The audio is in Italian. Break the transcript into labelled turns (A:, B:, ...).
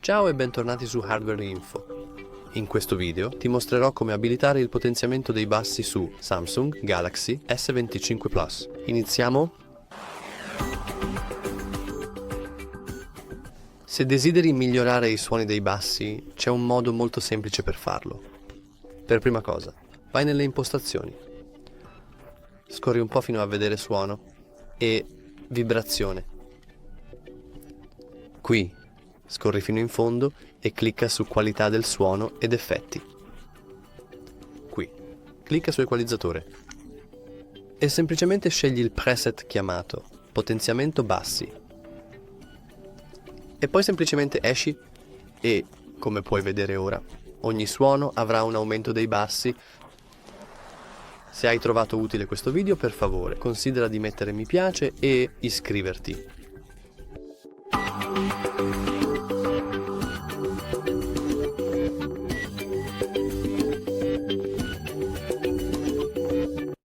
A: Ciao e bentornati su Hardware Info. In questo video ti mostrerò come abilitare il potenziamento dei bassi su Samsung Galaxy S25 Plus. Iniziamo? Se desideri migliorare i suoni dei bassi, c'è un modo molto semplice per farlo. Per prima cosa, vai nelle impostazioni. Scorri un po' fino a vedere suono e vibrazione. Qui scorri fino in fondo e clicca su qualità del suono ed effetti. Qui clicca su equalizzatore e semplicemente scegli il preset chiamato potenziamento bassi e poi semplicemente esci e, come puoi vedere ora, ogni suono avrà un aumento dei bassi. Se hai trovato utile questo video, per favore considera di mettere mi piace e iscriverti.